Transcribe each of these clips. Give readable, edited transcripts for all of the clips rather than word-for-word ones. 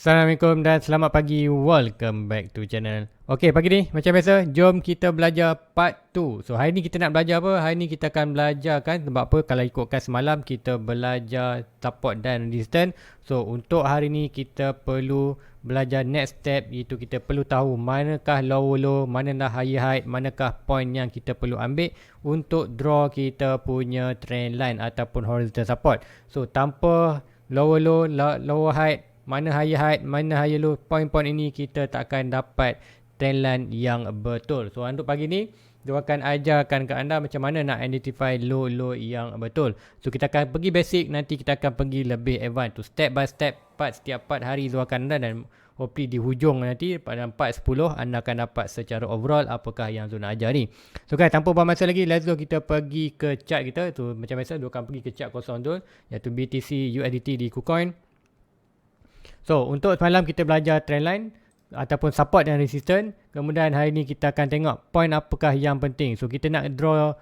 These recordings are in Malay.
Assalamualaikum dan selamat pagi. Welcome back to channel. Okey, pagi ni macam biasa, jom kita belajar part 2. So, hari ni kita nak belajar apa? Hari ni kita akan belajar kan, sebab apa? Kalau ikutkan semalam, kita belajar support dan resistance. So, untuk hari ni kita perlu belajar next step, iaitu kita perlu tahu manakah lower low, manakah higher high, manakah point yang kita perlu ambil untuk draw kita punya trend line ataupun horizontal support. So, tanpa lower low, lower high, mana higher high, mana higher low, point-point ini kita tak akan dapat trend line yang betul. So untuk pagi ni, dia akan ajarkan ke anda macam mana nak identify low-low yang betul. So kita akan pergi basic, nanti kita akan pergi lebih advance. To step by step, setiap part hari Zul akan anda, dan hopefully di hujung nanti pada part 10 anda akan dapat secara overall apakah yang Zul nak ajar ni. So guys, tanpa buang masa lagi, let's go kita pergi ke chart kita. So macam biasa, Zul akan pergi ke chart kosong Zul, iaitu BTC USDT di KuCoin. So, untuk semalam kita belajar trend line ataupun support dan resistance. Kemudian hari ni kita akan tengok point apakah yang penting. So, kita nak draw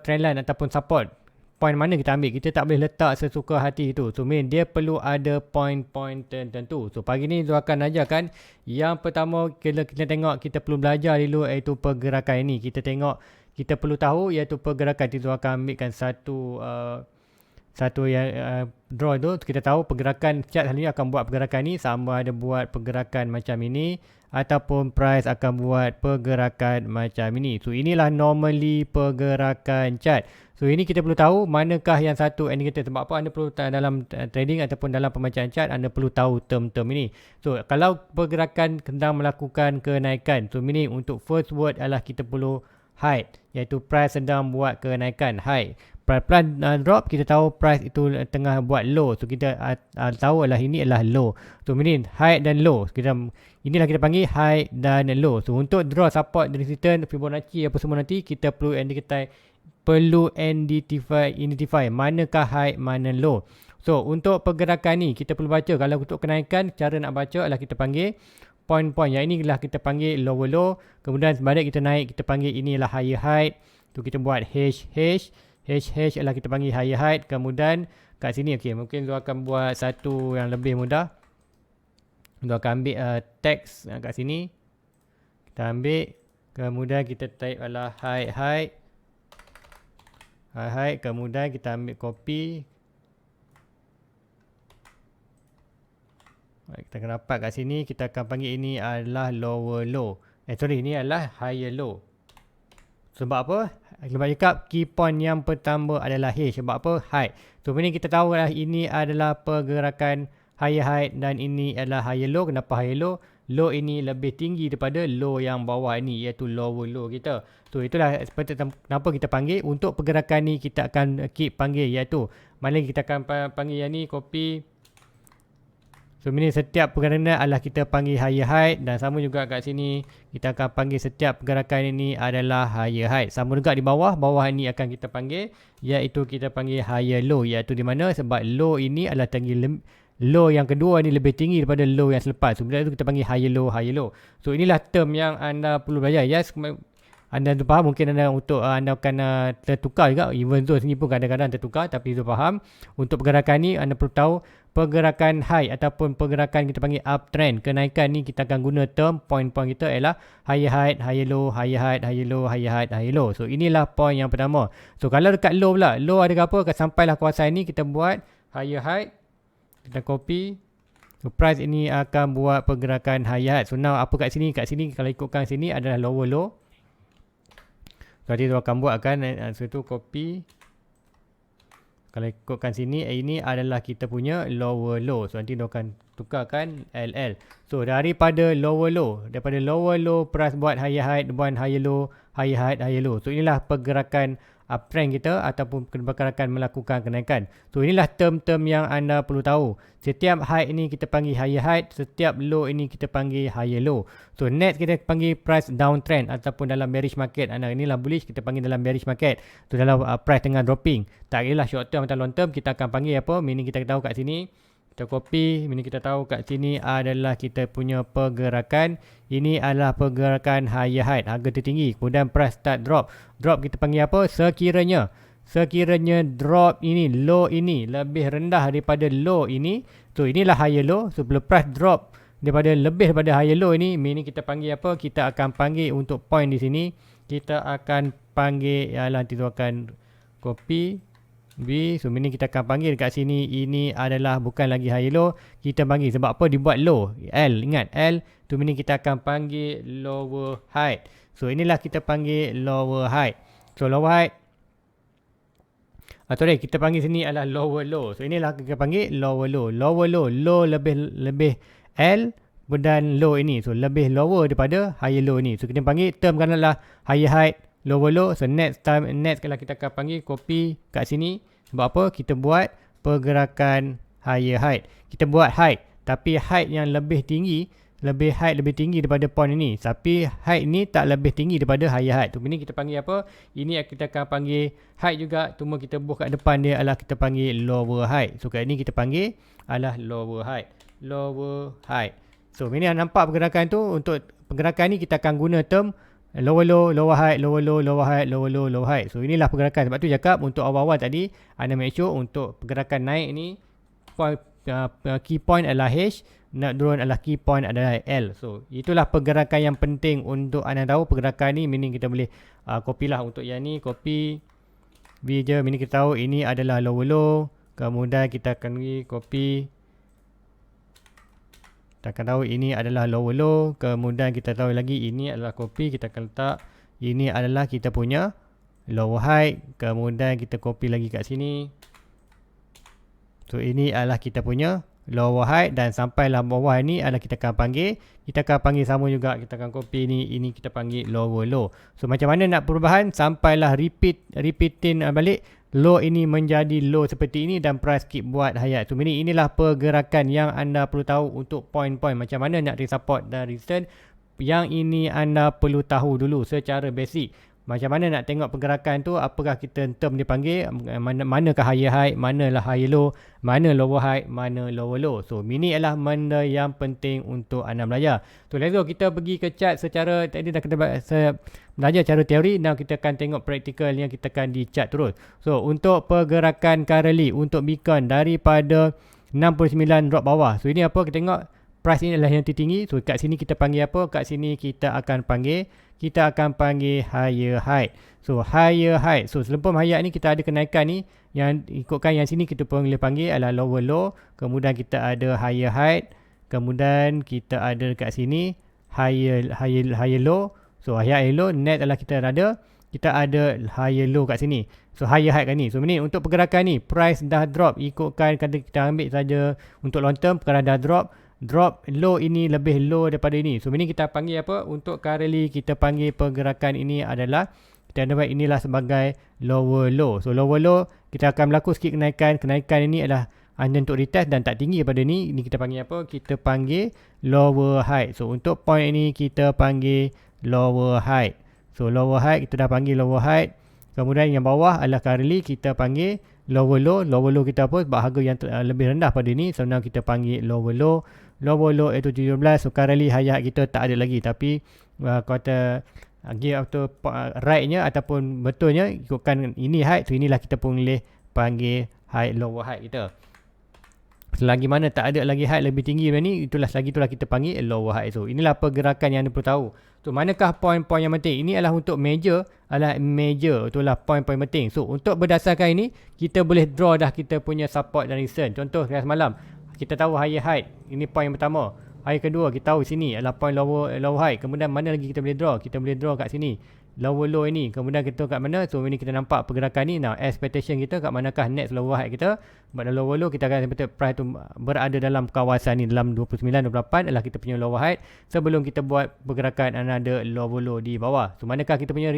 trend line ataupun support. Point mana kita ambil? Kita tak boleh letak sesuka hati itu. So, dia perlu ada point-point tertentu. So, pagi ni Zul akan ajarkan yang pertama kita tengok, kita perlu belajar dulu iaitu pergerakan ini. Kita tengok, kita perlu tahu iaitu pergerakan. Zul akan ambilkan satu yang draw tu, kita tahu pergerakan chart selalunya akan buat pergerakan ni, sama ada buat pergerakan macam ini ataupun price akan buat pergerakan macam ini. So inilah normally pergerakan chart. So ini kita perlu tahu manakah yang satu indicator. Sebab apa? Anda perlu dalam trading ataupun dalam pembacaan chart, anda perlu tahu term-term ini. So kalau pergerakan sedang melakukan kenaikan, so ini untuk first word adalah kita perlu high, iaitu price sedang buat kenaikan, high. Pelan-pelan drop, kita tahu price itu tengah buat low. So kita tahu adalah ini adalah low. So ini high dan low. Inilah kita panggil high dan low. So untuk draw support dan resistance, Fibonacci apa semua nanti, kita perlu identify manakah high, mana low. So untuk pergerakan ni kita perlu baca. Kalau untuk kenaikan, cara nak baca adalah kita panggil point-point. Yang inilah kita panggil lower low. Kemudian sebalik kita naik, kita panggil inilah higher high. Tu kita buat H adalah kita panggil higher high. Kemudian kat sini, okey, mungkin Zul akan buat satu yang lebih mudah. Zul akan ambil teks kat sini. Kita ambil, kemudian kita type adalah high. Kemudian kita ambil copy. Kita akan dapat kat sini, kita akan panggil ini adalah lower low. Ini adalah higher low. Sebab apa? Sebab cakap key point yang pertama adalah H. Sebab apa? High. So ini kita tahu lah ini adalah pergerakan higher high dan ini adalah higher low. Kenapa higher low? Low ini lebih tinggi daripada low yang bawah ini, iaitu lower low kita. So itulah seperti kenapa kita panggil. Untuk pergerakan ni kita akan keep panggil, iaitu mana kita akan panggil yang ni, copy. So ini setiap pergerakan adalah kita panggil higher high, dan sama juga kat sini kita akan panggil setiap pergerakan ini adalah higher high. Sama juga di bawah ini akan kita panggil, iaitu kita panggil higher low, iaitu di mana sebab low ini adalah tinggi, low yang kedua ini lebih tinggi daripada low yang selepas. So bila itu kita panggil higher low. So inilah term yang anda perlu belajar. Yes, anda tu faham, mungkin anda akan tertukar juga. Even Zul sini pun kadang-kadang tertukar, tapi Zul faham. Untuk pergerakan ni anda perlu tahu pergerakan high ataupun pergerakan kita panggil uptrend, kenaikan ni kita akan guna term point-point kita ialah higher high, higher low, higher high, higher low, higher high, higher low. So inilah point yang pertama. So kalau dekat low pula, low ada apa? Sampailah kawasan ni kita buat higher high, kita copy. So price ini akan buat pergerakan higher high. So now apa kat sini? Kat sini kalau ikutkan sini adalah lower low. So nanti tu akan buat kan, so itu copy. Kalau ikutkan sini, ini adalah kita punya lower low. So nanti dia akan tukarkan LL. So daripada lower low price buat higher high, buat higher low, higher high, higher low. So inilah pergerakan uptrend kita ataupun pergerakan melakukan kenaikan. So inilah term-term yang anda perlu tahu. Setiap high ini kita panggil higher high, setiap low ini kita panggil higher low. So next kita panggil price downtrend ataupun dalam bearish market. Inilah bullish, kita panggil dalam bearish market. So dalam price tengah dropping. Tak kira lah short term atau long term, kita akan panggil apa? Meaning kita tahu kat sini. Kita copy, ini kita tahu kat sini adalah kita punya pergerakan. Ini adalah pergerakan higher high, harga tertinggi. Kemudian price start drop. Drop kita panggil apa? Sekiranya drop ini, low ini lebih rendah daripada low ini, So inilah higher low. So bila price drop lebih daripada higher low ini, meaning kita panggil apa? Kita akan panggil untuk point di sini, kita akan panggil, nanti tu akan copy B. So meaning kita akan panggil dekat sini, ini adalah bukan lagi higher low, kita panggil sebab apa? Dibuat low, L, ingat L tu meaning kita akan panggil lower height. So inilah kita panggil lower height. So lower height, sorry, kita panggil sini adalah lower low. So inilah kita panggil lower low. Lower low, low lebih L dan low ini. So lebih lower daripada higher low ini. So kita panggil term kan adalah higher height, lower low. So next kalau kita akan panggil copy kat sini. Sebab apa? Kita buat pergerakan higher height. Kita buat height, tapi height yang lebih tinggi daripada point ini. Tapi height ni tak lebih tinggi daripada higher height. Tu ini kita panggil apa? Ini kita akan panggil height juga. Cuma kita buat kat depan dia adalah kita panggil lower height. So kat ini kita panggil adalah lower height. Lower height. So ini nampak pergerakan tu. Untuk pergerakan ni kita akan guna term lower low, lower height, lower low, lower height, lower low, lower height. So inilah pergerakan. Sebab tu cakap untuk awal-awal tadi, anda make sure untuk pergerakan naik ni key point adalah H, nak turun adalah key point adalah L. So itulah pergerakan yang penting untuk anda tahu. Pergerakan ni meaning kita boleh copy lah untuk yang ni, copy V je, meaning kita tahu ini adalah lower low. Kemudian kita akan pergi copy, kita akan tahu ini adalah lower low. Kemudian kita tahu lagi ini adalah copy, kita akan letak ini adalah kita punya lower height. Kemudian kita copy lagi kat sini. So ini adalah kita punya lower height, dan sampailah bawah ni adalah kita akan panggil sama juga. Kita akan copy ini kita panggil lower low. So macam mana nak perubahan sampailah repeatin balik low ini menjadi low seperti ini dan price keep buat higher. So inilah pergerakan yang anda perlu tahu untuk point-point macam mana nak support dan resistance. Yang ini anda perlu tahu dulu secara basic. Macam mana nak tengok pergerakan tu, apakah kita term dipanggil, manakah higher high, manalah higher low, mana lower high, mana lower low. So ini adalah benda yang penting untuk anda belajar. So let's go, kita pergi ke chart secara, tadi dah kita belajar cara teori. Now kita akan tengok praktikal yang kita akan di chart terus. So untuk pergerakan currently untuk Bitcoin daripada 69 drop bawah. So ini apa, kita tengok price ini adalah yang tertinggi. So kat sini kita panggil apa? Kat sini kita akan panggil higher height. So higher height. So selepas higher height ni kita ada kenaikan ni. Yang ikutkan yang sini kita boleh panggil adalah lower low. Kemudian kita ada higher height. Kemudian kita ada kat sini higher low. So higher low. Net adalah kita ada higher low kat sini. So higher height kan ni. So ini untuk pergerakan ni price dah drop. Ikutkan kita ambil saja untuk long term. Perkara dah drop low ini lebih low daripada ini. So ini kita panggil apa? Untuk currently kita panggil pergerakan ini adalah, kita ada buat inilah sebagai lower low. So lower low kita akan berlaku sikit kenaikan. Kenaikan ini adalah hanya untuk retest dan tak tinggi daripada ini. Ini kita panggil apa? Kita panggil lower height. So untuk point ini kita panggil lower height. So lower height kita dah panggil lower height. Kemudian yang bawah adalah currently kita panggil lower low. Lower low kita apa? Sebab harga yang lebih rendah pada ini. So now kita panggil lower low. Lower low itu 17. So currently high height kita tak ada lagi. Tapi kata gear atau right-nya ataupun betulnya ikutkan ini height. So inilah kita pun boleh panggil height, lower height kita. Selagi mana tak ada lagi height lebih tinggi daripada ni, selagi itulah kita panggil lower height. So inilah pergerakan yang anda perlu tahu. So manakah point-point yang penting? Ini adalah untuk major. Itulah point-point penting. So untuk berdasarkan ini, kita boleh draw dah kita punya support dan resistance. Contoh semalam kita tahu higher height, ini point yang pertama. High kedua kita tahu sini adalah point lower high. Kemudian mana lagi kita boleh draw? Kita boleh draw kat sini lower low ini. Kemudian kita tahu kat mana. So ini kita nampak pergerakan ni. Now expectation kita kat manakah next lower high kita. Pada lower low kita akan sampai price tu berada dalam kawasan ni, dalam 29-28 adalah kita punya lower high sebelum kita buat pergerakan another lower low di bawah. So manakah kita punya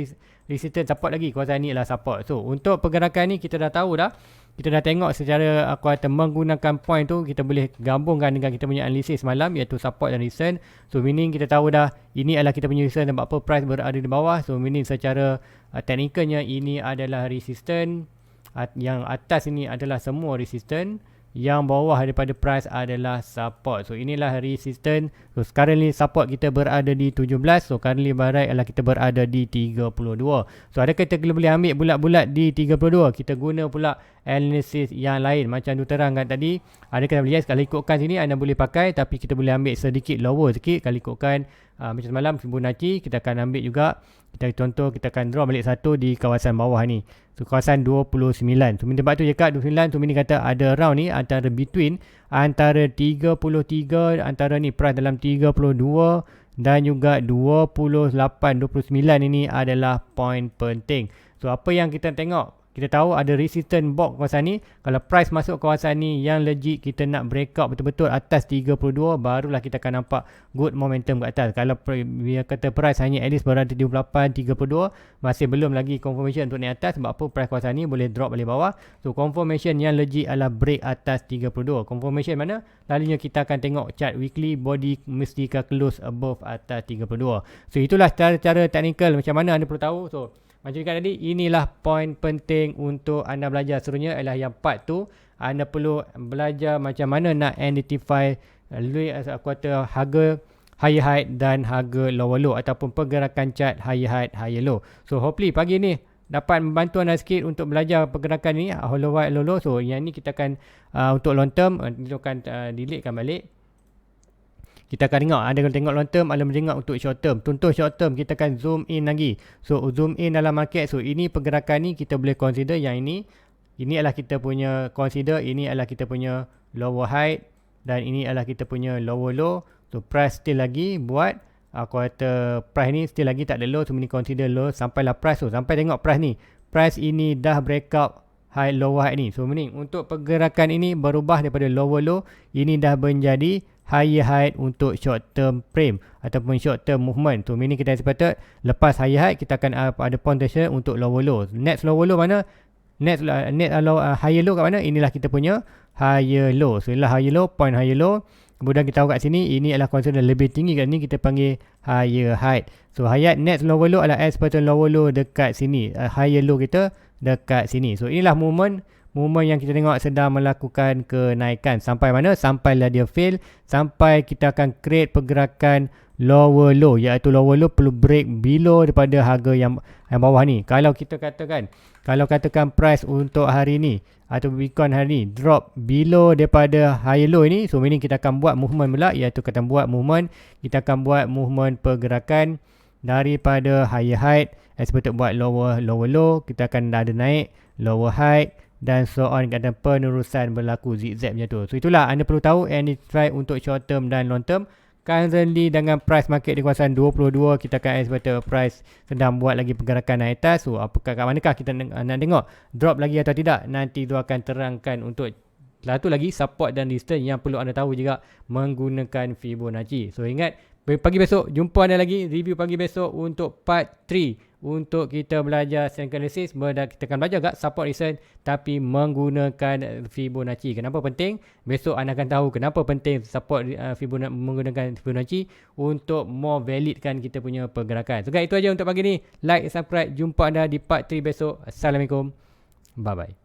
resistance support lagi? Kawasan ni adalah support. So untuk pergerakan ni kita dah tahu dah. Kita dah tengok secara menggunakan point tu, kita boleh gabungkan dengan kita punya analisis semalam, iaitu support dan resistance. So meaning kita tahu dah ini adalah kita punya resistance dan apa price berada di bawah. So meaning secara teknikalnya ini adalah resistance. Yang atas ini adalah semua resistance. yang bawah daripada price adalah support. So inilah resistance. So currently support kita berada di 17. So currently buy right adalah kita berada di 32. So adakah kita boleh ambil bulat-bulat di 32? Kita guna pula analysis yang lain macam tu terangkan tadi. Adakah boleh, yes, kalau ikutkan sini anda boleh pakai, tapi kita boleh ambil sedikit lower sikit. Kalau ikutkan macam semalam Fibonacci, kita akan ambil juga. Kita contoh, kita akan draw balik satu di kawasan bawah ni. So kawasan 29. So sebab tu cakap 29 tu ini kata ada round ni antara between antara 33, antara ni price dalam 32 dan juga 28, 29 ini adalah point penting. So apa yang kita tengok, kita tahu ada resistance box kawasan ni. Kalau price masuk kawasan ni yang legit, kita nak break out betul-betul atas 32, barulah kita akan nampak good momentum ke atas. Kalau dia kata price hanya at least berada di 28, 32, masih belum lagi confirmation untuk naik atas. Sebab apa price kawasan ni boleh drop balik bawah. So confirmation yang legit adalah break atas 32. Confirmation mana? Lalunya kita akan tengok chart weekly, body mesti close above atas 32. So itulah cara-cara technical macam mana anda perlu tahu. So macam cakap tadi, inilah poin penting untuk anda belajar. Seterusnya adalah yang part tu, anda perlu belajar macam mana nak identify kuartal harga higher high dan harga lower low ataupun pergerakan chart higher high, higher low. So hopefully pagi ni dapat membantu anda sikit untuk belajar pergerakan ni, low high, low low. So yang ni kita akan untuk long term, kita akan delete kan balik. Kita akan tengok, anda kalau tengok long term, anda tengok untuk short term. Contoh short term, kita akan zoom in lagi. So zoom in dalam market. So ini pergerakan ni kita boleh consider yang ini. Ini adalah kita punya consider, ini adalah kita punya lower high dan ini adalah kita punya lower low. So price still lagi buat kuartal price ni still lagi tak ada low. So ini consider low sampailah price. So sampai tengok price ni. Price ini dah breakout high lower high ni. So meaning untuk pergerakan ini berubah daripada lower low, ini dah menjadi higher high untuk short term frame ataupun short term movement. So meaning kita sepatut lepas higher high kita akan ada potential untuk lower low. Next lower low mana? Next higher low kat mana? Inilah kita punya higher low. So inilah higher low, point higher low. Kemudian kita tahu kat sini ini adalah consider lebih tinggi kat ni, kita panggil higher high. So higher next lower low adalah expected lower low dekat sini. Higher low kita dekat sini. So inilah movement yang kita tengok sedang melakukan kenaikan. Sampai mana? Sampailah dia fail. Sampai kita akan create pergerakan lower low. Iaitu lower low perlu break below daripada harga yang bawah ni. Kalau kita katakan, price untuk hari ni atau Bitcoin hari ni drop below daripada high low ini. So meaning kita akan buat movement pula. Iaitu kita akan buat movement pergerakan daripada higher high. Expected buat lower low. Kita akan ada naik lower high. Dan so on, kata penerusan berlaku zigzag macam tu. So itulah anda perlu tahu identify untuk short term dan long term. Currently dengan price market di kawasan 22, kita akan expect price sedang buat lagi pergerakan naik atas. So apakah kat manakah kita nak tengok drop lagi atau tidak? Nanti tu akan terangkan untuk satu lagi support dan resistance yang perlu anda tahu juga menggunakan Fibonacci. So ingat, pagi besok jumpa anda lagi, review pagi besok untuk part 3 untuk kita belajar technical analysis. Kita akan belajar juga support resistance tapi menggunakan Fibonacci. Kenapa penting? Besok anda akan tahu kenapa penting support menggunakan Fibonacci untuk more validkan kita punya pergerakan. So guys, itu aja untuk pagi ni. Like, subscribe. Jumpa anda di part 3 besok. Assalamualaikum. Bye bye.